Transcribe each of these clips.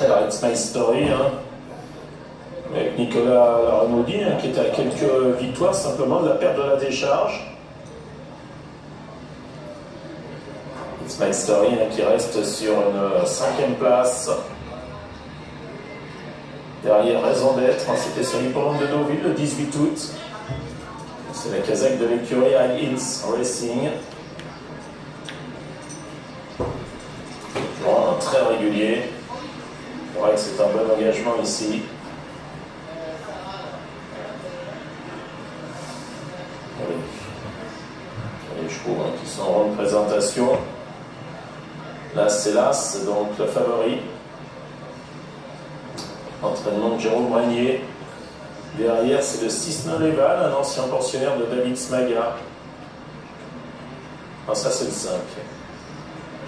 Alors, It's My Story, hein, avec Nicolas Laramoudi, hein, qui était à quelques victoires simplement de la perte de la décharge. It's My Story, hein, qui reste sur une 5e place. Derrière Raison d'être, hein, c'était sur l'hippodrome de Deauville le 18 août. C'est la Kazakh de l'écurie High Hills Racing. Vraiment très régulier. C'est vrai que c'est un bon engagement ici. Les chevaux, hein, qui sont en représentation. Là, c'est l'As, donc le favori. Entraînement de Jérôme Régnier. Derrière, c'est le 6 Noléval, un ancien pensionnaire de David Smaga. Ah, ça, c'est le 5.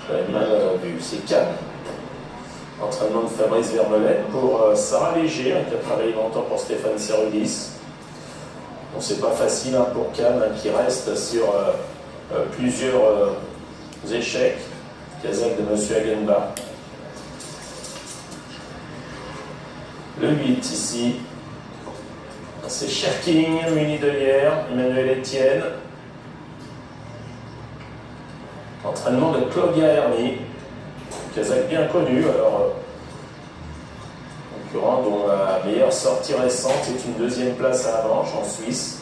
J'avais mal vu. C'est Cannes. Entraînement de Fabrice Vermeulen pour Sarah Léger, hein, qui a travaillé longtemps pour Stéphane Serudis. Bon, c'est pas facile, hein, pour Cannes, hein, qui reste sur plusieurs échecs. Kazakh de Monsieur Hagenbach. Le 8 ici. C'est Cherking, muni de hier, Emmanuel Etienne. Entraînement de Claudia Hermy, Kazakh bien connu, alors concurrent dont la meilleure sortie récente est une 2e place à Avanches en Suisse.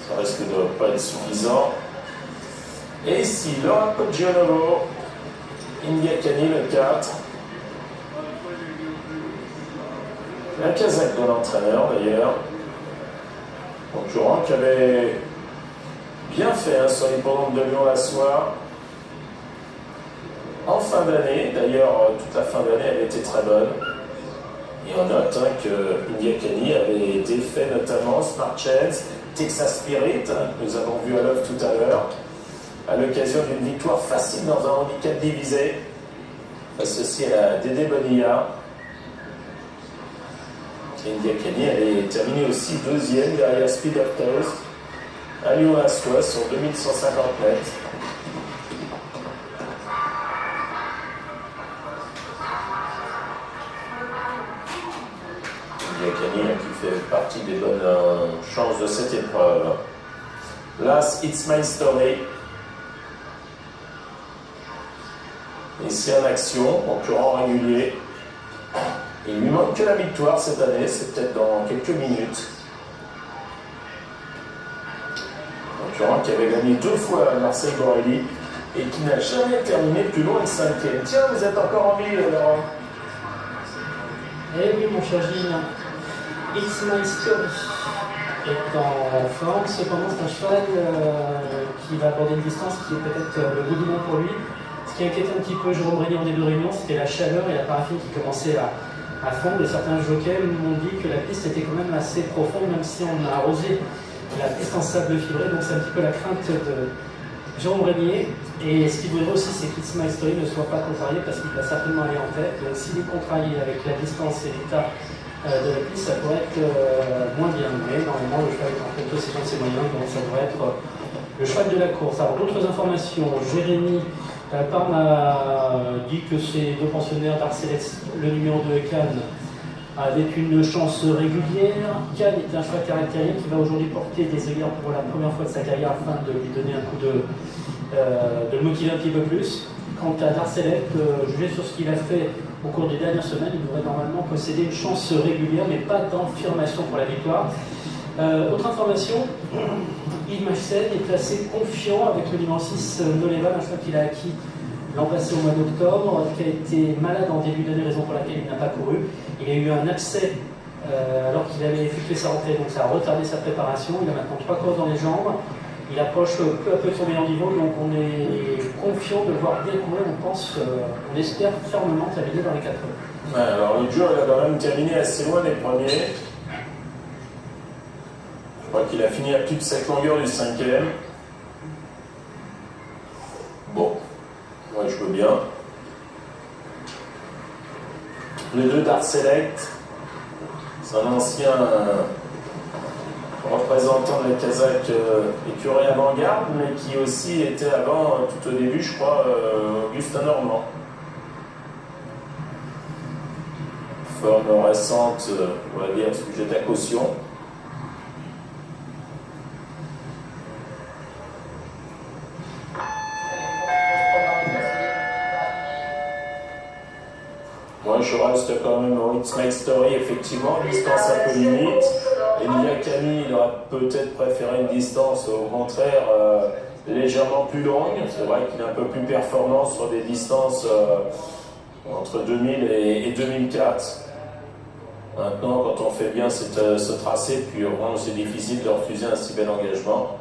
Ça risque de ne pas être suffisant. Et ici, Laura Poggionovo, India Kani le 4. La Kazakh de l'entraîneur d'ailleurs, concurrent qui avait bien fait, hein, sur l'hippodrome de Lyon-la-Soie en fin d'année. D'ailleurs, toute la fin d'année elle était très bonne. Et on note, hein, que India Kani avait défait notamment Smart Chance, Texas Spirit, hein, que nous avons vu à l'œuvre tout à l'heure, à l'occasion d'une victoire facile dans un handicap divisé, associé à Dédé Bonilla. India Kani, elle est terminée aussi 2e derrière Speed of Toast à Lyon-la-Soie sur 2150 mètres. India Kani, qui fait partie des bonnes chances de cette épreuve. Last, It's My Story. Ici en action, concurrent régulier. Il lui manque que la victoire cette année, c'est peut-être dans quelques minutes. Concurrent qui avait gagné 2 fois à Marseille Borelli et qui n'a jamais terminé plus loin de 5e. Tiens, vous êtes encore en vie, Laurent. Eh oui, mon cher Gilles. It's My Story est en forme. Cependant, c'est un cheval qui va aborder une distance qui est peut-être le bout du monde pour lui. Ce qui inquiétait un petit peu Jérôme Régnier en début de réunion, c'était la chaleur et la paraffine qui commençait à fondre. Et certains jockeys m'ont dit que la piste était quand même assez profonde, même si on a arrosé la piste en sable fibré. Donc c'est un petit peu la crainte de Jérôme Régnier. Et ce qu'il voudrait aussi, c'est qu'It's My Story ne soit pas contrarié, parce qu'il va certainement aller en tête. Donc s'il est contrarié avec la distance et l'état de la piste, ça pourrait être moins bien. Mais normalement, le cheval est en possession de ses moyens, donc ça devrait être le cheval de la course. Alors d'autres informations, Jérémy Parme a dit que ces 2 pensionnaires d'Arcelex, le numéro 2 et Cannes, avaient une chance régulière. Cannes est un cheval caractériel qui va aujourd'hui porter des œillères pour la première fois de sa carrière afin de lui donner un coup de le motiver un petit peu plus. Quant à Darcelet, jugé sur ce qu'il a fait au cours des dernières semaines, il devrait normalement posséder une chance régulière, mais pas d'affirmation pour la victoire. Autre information, Yves Machsen est placé confiant avec le numéro 6 Noléval, un cheval qu'il a acquis l'an passé au mois d'octobre, qui a été malade en début d'année, raison pour laquelle il n'a pas couru. Il a eu un abcès alors qu'il avait effectué sa rentrée, donc ça a retardé sa préparation. Il a maintenant 3 courses dans les jambes. Il approche peu à peu de son meilleur niveau, donc on est confiant de le voir bien courir. On espère fermement terminer dans les 4 heures. Ouais, alors l'autre jour, il a quand même terminé assez loin des premiers. Je crois qu'il a fini à plus de 7 longueurs du 5e. Bon, moi je veux bien. Le 2 Dark Select, c'est un ancien représentant de la Kazakh écurie avant-garde, mais qui aussi était avant, tout au début, je crois, Augustin Normand. Forme récente, on va dire, sujet à caution. Moi, je reste quand même au It's My Story, effectivement, distance un peu limite. Emilia Camille, il aurait peut-être préféré une distance, au contraire, légèrement plus longue. C'est vrai qu'il est un peu plus performant sur des distances entre 2000 et 2004. Maintenant, quand on fait bien ce tracé, puis vraiment c'est difficile de refuser un si bel engagement.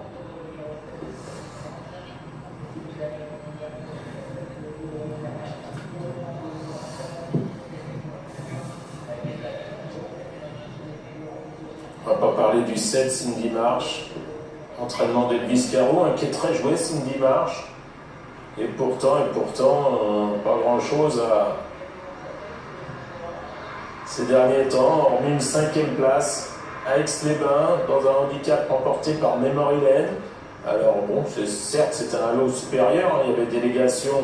On va pas parler du 7 Cindy Marsh, entraînement d'Elvis Caro, qui est très joué Cindy Marsh. Et pourtant, pas grand-chose à ces derniers temps, hormis une 5e place à Aix-les-Bains, dans un handicap remporté par Memory Lane. Alors bon, certes c'est un lot supérieur, il y avait une délégation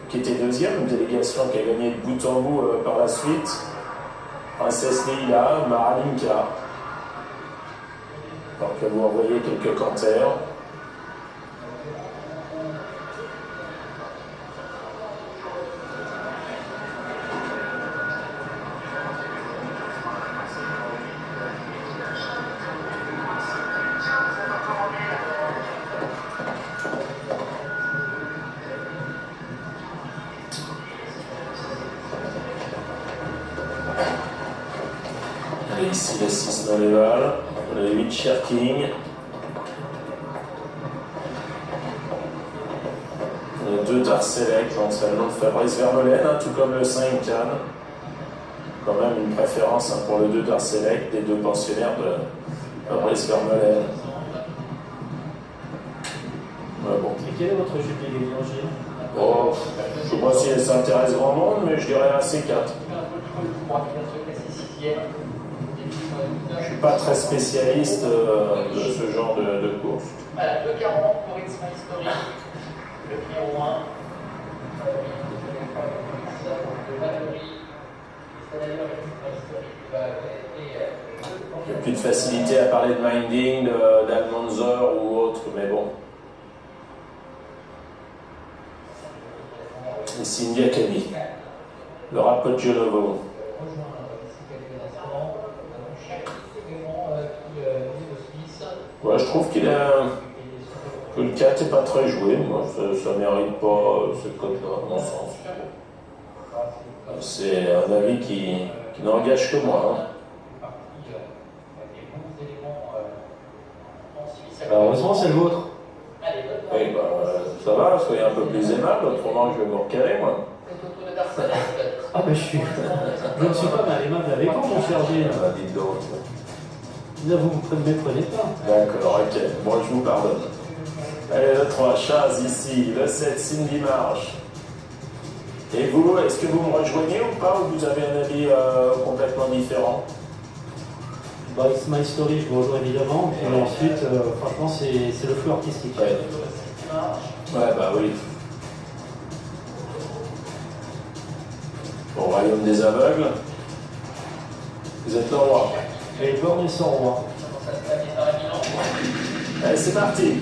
qui était deuxième, une délégation qui a gagné de bout en bout par la suite. Princesse Leila, Maralinka. Alors que vous envoyez quelques canters. Et ici les 6 dans les valles, les 8 Cherking, les 2 Darselec, l'entraînement de Fabrice Vermeulen, tout comme le 5 Cannes. Quand même une préférence pour le 2 Darselec, des 2 pensionnaires de Fabrice Vermeulen. Bon. Et quel est votre jubilé, Gilles? Oh, je ne sais pas si ça intéresse grand monde, mais je dirais un C4. Je ne suis pas très spécialiste de ce genre de course. Voilà, le 40 pour It's My Story, le numéro 1, de Valérie, c'est d'ailleurs It's My Story qui va être. Il n'y a plus de facilité à parler de Minding, d'Almanzor ou autre, mais bon. Et Cynthia Camille, le Rapoggiolovo. Ouais, je trouve que le 4 n'est pas très joué. Moi, ça ne mérite pas cette cote-là, à mon sens. C'est un avis qui n'engage que moi. Heureusement, c'est le vôtre. Oui, ça va, soyez un peu plus aimable, autrement je vais me recaler, moi. Ah ben je ne suis pas mal aimable avec vous, mon cher Gilles. Dites donc. Là, vous ne me méprenez pas. D'accord, ok. Bon, je vous pardonne. Allez, le 3, Chaz ici. Le 7, Cindy Marsh. Et vous, est-ce que vous me rejoignez ou pas, ou vous avez un avis complètement différent? Bah, It's My Story, je vous rejoins évidemment. Et ensuite, franchement, c'est le flou artistique. Ouais. Ouais, bah oui. Au royaume des aveugles, vous êtes le roi. Et borné son roi. Allez, c'est parti.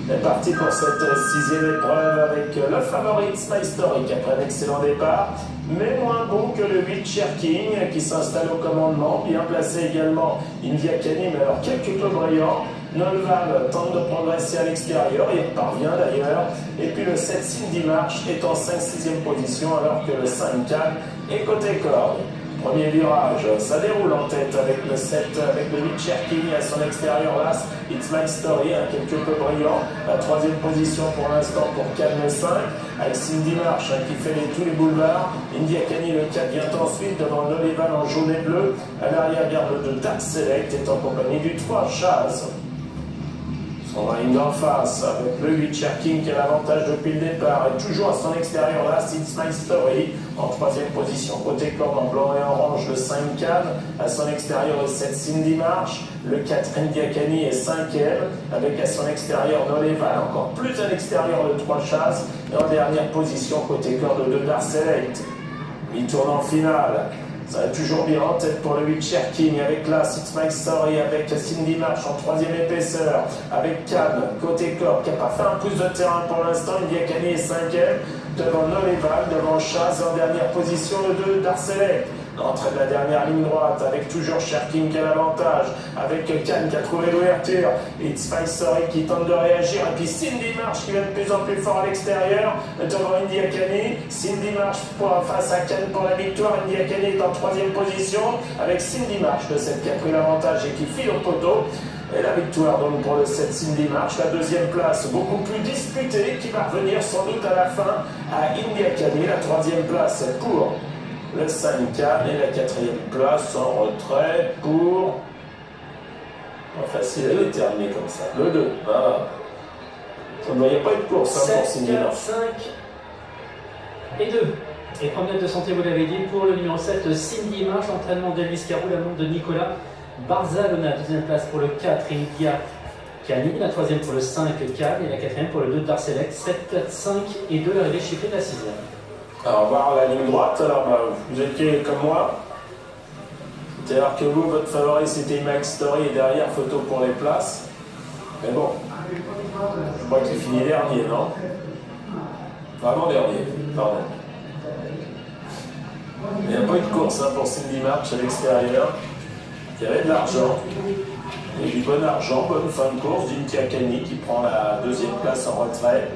C'est parti pour cette 6e épreuve avec le favori It's My Story qui a pris un excellent départ, mais moins bon que le 8 Cherking qui s'installe au commandement, bien placé également India Kani, mais alors quelque peu brillant. Nolval tente de progresser à l'extérieur, il parvient d'ailleurs. Et puis le 7 Cindy Marsh est en 5-6e position alors que le 5 Cannes est côté corde. Premier virage, ça déroule en tête avec le 7, avec le 8 Cherking à son extérieur l'As, It's My Story, quelque peu brillant. La 3e position pour l'instant pour Cannes le 5, avec Cindy Marsh qui fait tous les boulevards. India Kani le 4 vient ensuite devant Nolival en jaune et bleu. À l'arrière-garde le 2 Dark Select est en compagnie du 3 Chaz. On a une en face avec le 8 Cherking qui a l'avantage depuis le départ et toujours à son extérieur là, It's My Story en troisième position. Côté corde en blanc et orange, le 5 Cannes, à son extérieur le 7 Cindy Marsh, le 4 Ndiakani est 5e avec à son extérieur Noleval, encore plus à l'extérieur le 3 Chasse et en dernière position côté corde de Dar Select. Il tourne en finale. Ça va toujours bien en tête pour le 8 Cherking avec là It's My Story avec Cindy Marsh en troisième épaisseur avec Cannes côté corde qui n'a pas fait un pouce de terrain pour l'instant. Ndiakani est 5e devant Noleval, devant Chasse en dernière position le 2 Dar Select. L'entrée de la dernière ligne droite avec toujours Cherking qui a l'avantage, avec Cannes qui a trouvé l'ouverture, It's My Story qui tente de réagir, et puis Cindy Marsh qui va de plus en plus fort à l'extérieur devant Ndiakani. Cindy Marsh face à Cannes pour la victoire. Ndiakani est en troisième position avec Cindy Marsh, le 7 qui a pris l'avantage et qui file au poteau. Et la victoire donc pour le 7 Cindy Marsh, la deuxième place beaucoup plus disputée qui va revenir sans doute à la fin à Ndiakani, la troisième place pour le 5 Cannes et la quatrième place en retrait pour... facile, elle est terminée comme ça. Le 2. Ah. Il n'y a pas eu de course 7, pour Cindy 4, Marsh. 5 et 2. Et promenade de santé, vous l'avez dit, pour le numéro 7, Cindy Marsh, entraînement d'Elvis Carou, la montre de Nicolas Barzalona. Deuxième place pour le 4, Ndiakani, la troisième pour le 5 Cannes et la quatrième pour le 2 Dar Select. 7, 4, 5 et 2, l'arrivée chiffrée de la sixième. Alors, on va voir la ligne droite. Alors, vous étiez comme moi. C'est-à-dire que vous, votre favori, c'était Max Story et derrière, photo pour les places. Mais bon, je crois qu'il finit dernier, non? Vraiment dernier, pardon. Il n'y a pas eu de course pour Cindy Marsh à l'extérieur. Il y avait de l'argent. Il y a du bon argent, bonne fin de course d'Ndiakani qui prend la deuxième place en retrait.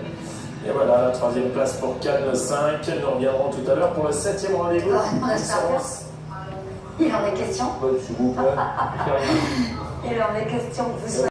Et voilà, la troisième place pour Cannes, le 5. Nous reviendrons tout à l'heure pour le 7e rendez-vous. Il en est question. S'il vous plaît. Il en est question que vous soyez.